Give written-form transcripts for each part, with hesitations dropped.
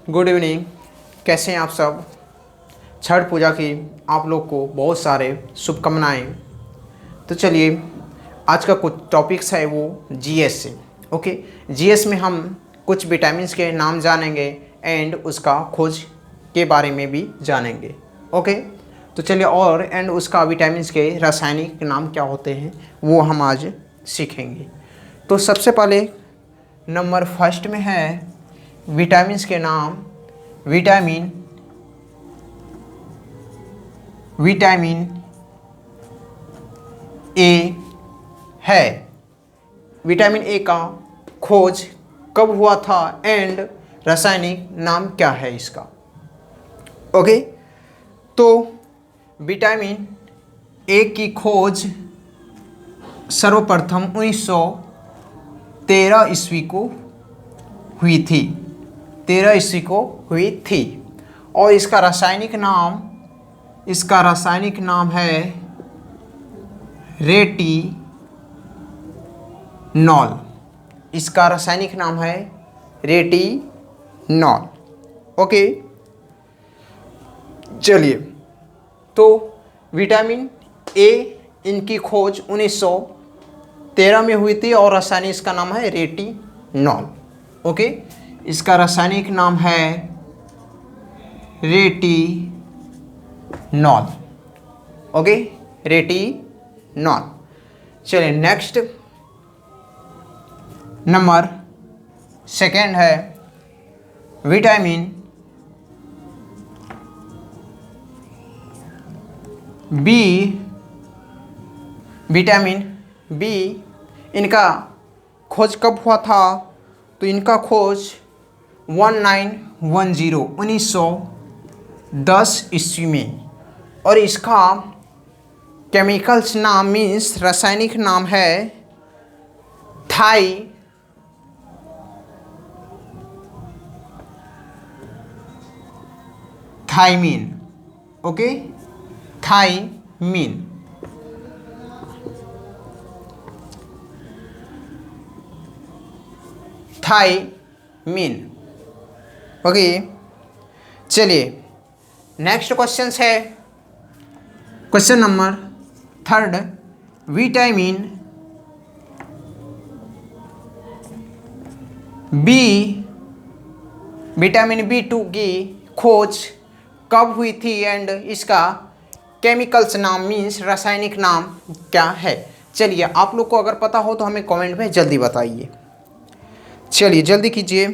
Good evening. कैसे हैं आप सब। छठ पूजा की आप लोग को बहुत सारे शुभकामनाएं। तो चलिए, आज का कुछ टॉपिक्स है वो जीएस से। ओके, जीएस में हम कुछ विटामिन्स के नाम जानेंगे एंड उसका खोज के बारे में भी जानेंगे। ओके, तो चलिए, और एंड उसका विटामिन्स के रासायनिक नाम क्या होते हैं वो हम आज सीखेंगे। तो सबसे पहले नंबर फर्स्ट में है विटामिन्स के नाम। विटामिन ए है। विटामिन ए का खोज कब हुआ था एंड रासायनिक नाम क्या है इसका। ओके, तो विटामिन ए की खोज सर्वप्रथम 1913 ईस्वी को हुई थी। 13 ईस्वी को हुई थी। और इसका रासायनिक नाम है रेटिनॉल। इसका रासायनिक नाम है रेटिनॉल। ओके, चलिए, तो विटामिन ए इनकी खोज 1913 में हुई थी और रासायनिक इसका नाम है रेटिनॉल। ओके, इसका रासायनिक नाम है रेटिनॉल। Okay, retinol. चलिए, नेक्स्ट नंबर सेकेंड है विटामिन बी। विटामिन बी इनका खोज कब हुआ था? तो इनका खोज 1910 ईस्वी में। और इसका केमिकल्स नाम मीन्स रासायनिक नाम है थाइमीन। Okay, thiamine. ओके, चलिए, नेक्स्ट क्वेश्चन है question number third. Vitamin B two की खोज कब हुई थी एंड इसका केमिकल्स नाम मीन्स रासायनिक नाम क्या है? चलिए, आप लोग को अगर पता हो तो हमें कमेंट में जल्दी बताइए। चलिए, जल्दी कीजिए।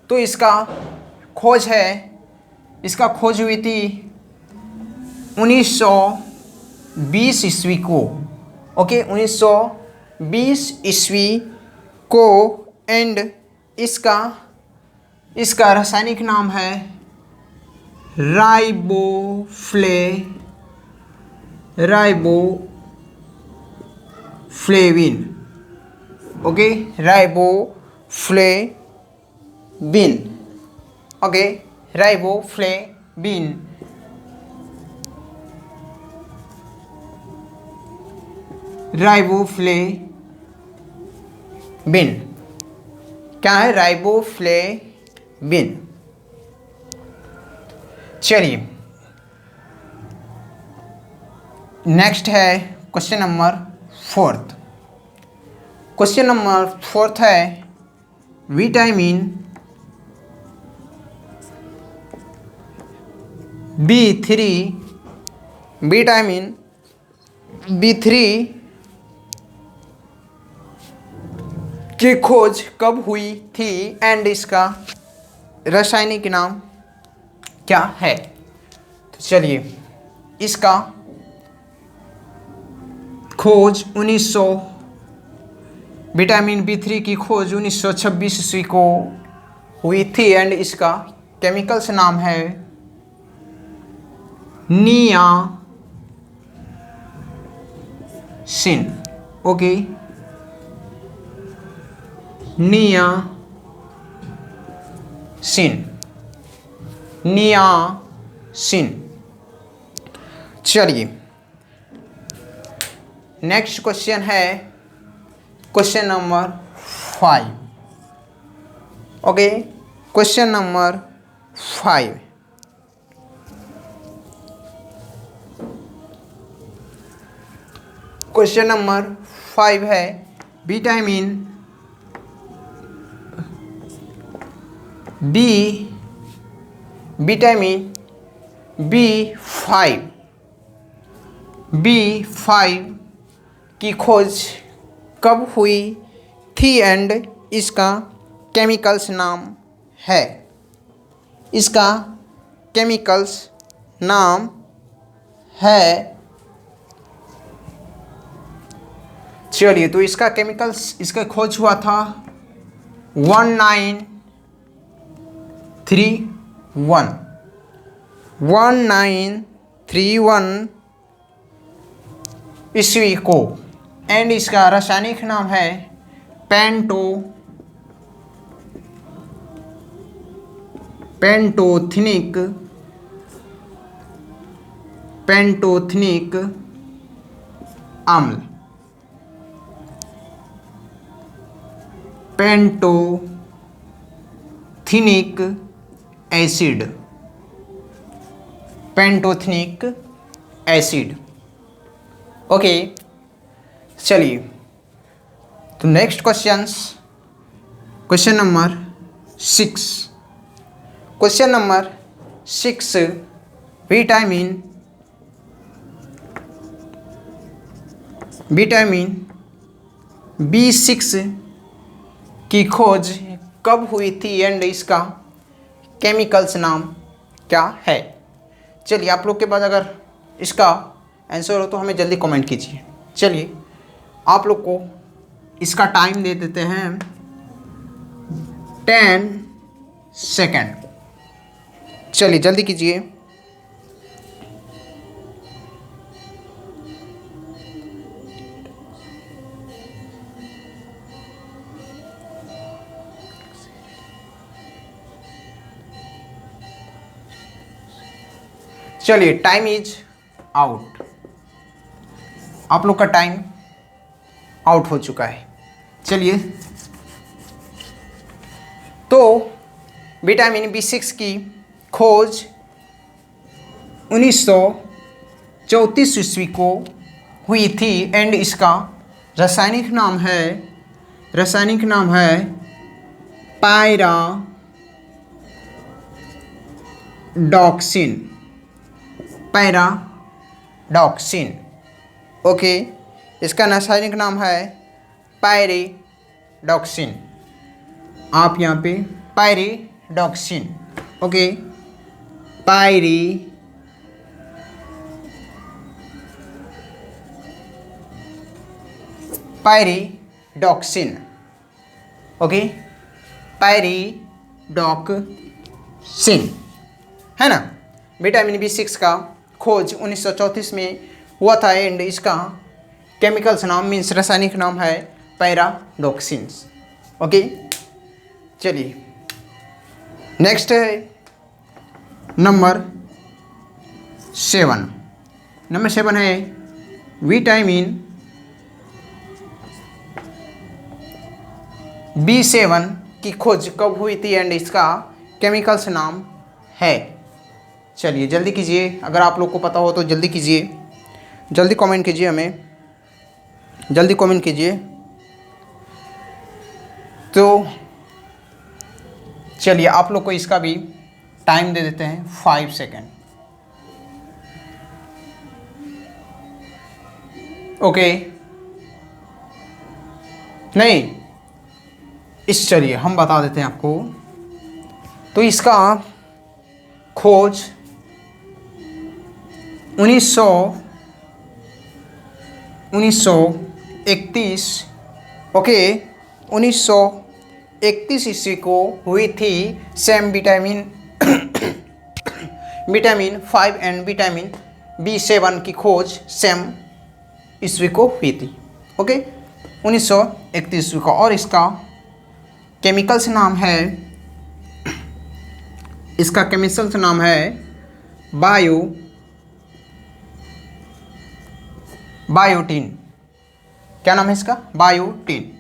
तो इसका खोज हुई थी 1920 ईस्वी को। ओके, 1920 ईस्वी को एंड इसका रासायनिक नाम है riboflavin. Okay, riboflavin. Okay, riboflavin. क्या है? राइबोफ्लेविन। चलिए, नेक्स्ट है क्वेश्चन नंबर फोर्थ है विटामिन बी3 की खोज कब हुई थी एंड इसका रासायनिक नाम क्या है? तो चलिए, इसका खोज विटामिन बी3 की खोज 1926 ईस्वी को हुई थी एंड इसका केमिकल्स नाम है नियासिन। Okay, niacin. चलिए नेक्स्ट क्वेश्चन है question number 5। Okay, question number 5। Question number 5 है विटामिन बी5 की खोज कब हुई थी एंड इसका केमिकल्स नाम है। इसका केमिकल्स नाम है, चलिए तो इसका केमिकल्स, इसका खोज हुआ था 1931 ईस्वी को एंड इसका रासायनिक नाम है पेंटोथेनिक अम्ल। Pantothenic acid. ओके, चलिए तो next question number 6। Question number 6, vitamin B6 की खोज कब हुई थी एंड इसका केमिकल्स नाम क्या है। चलिए आप लोग के पास अगर इसका आंसर हो तो हमें जल्दी कमेंट कीजिए। चलिए आप लोग को इसका टाइम दे देते हैं 10 सेकेंड। चलिए जल्दी कीजिए। चलिए टाइम इज आउट। आप लोग का टाइम आउट हो चुका है। चलिए तो विटामिन B6 की खोज 1934 ईस्वी को हुई थी एंड इसका रासायनिक नाम है पैराडॉक्सिन। ओके, इसका रासायनिक नाम है पैराडॉक्सिन। आप यहाँ पे pyridoxine, okay, pyridoxine, okay, pyridoxine है ना। विटामिन B6 का खोज 1934 में हुआ था एंड इसका केमिकल्स नाम मीन्स रासायनिक नाम है पैराडॉक्सिन। ओके, चलिए नेक्स्ट है नंबर 7। नंबर 7 है विटामिन B7 की खोज कब हुई थी एंड इसका केमिकल्स नाम है। चलिए जल्दी कीजिए, अगर आप लोग को पता हो तो जल्दी कीजिए, जल्दी कमेंट कीजिए, हमें जल्दी कमेंट कीजिए। तो चलिए आप लोग को इसका भी टाइम दे देते हैं 5 सेकेंड। ओके, नहीं इस, चलिए हम बता देते हैं आपको। तो इसका खोज 1931, ओके, 1931 ईस्वी को हुई थी। Same vitamin 5 and vitamin B7 की खोज सेम ईस्वी को हुई थी। ओके, 1931 ईस्वी को। और इसका केमिकल्स नाम है, इसका केमिकल्स नाम है बायोटीन, क्या नाम है इसका? बायोटीन।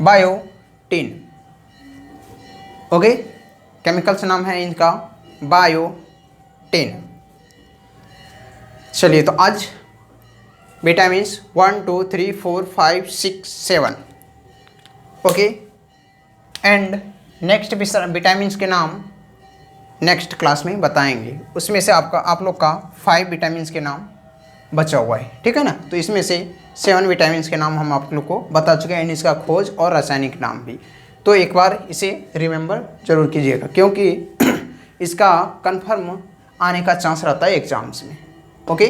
बायोटीन, ओके, केमिकल्स नाम है इनका बायोटीन। चलिए, तो आज vitamins 1 2 3 4 5 6 7, okay. And next vitamins के नाम नेक्स्ट क्लास में बताएंगे। उसमें से आप लोग का 5 विटामिन्स के नाम बचा हुआ है, ठीक है ना। तो इसमें से 7 विटामिन्स के नाम हम आप लोग को बता चुके हैं, इसका खोज और रासायनिक नाम भी। तो एक बार इसे रिमेंबर जरूर कीजिएगा, क्योंकि इसका कंफर्म आने का चांस रहता है एग्जाम्स में, ओके।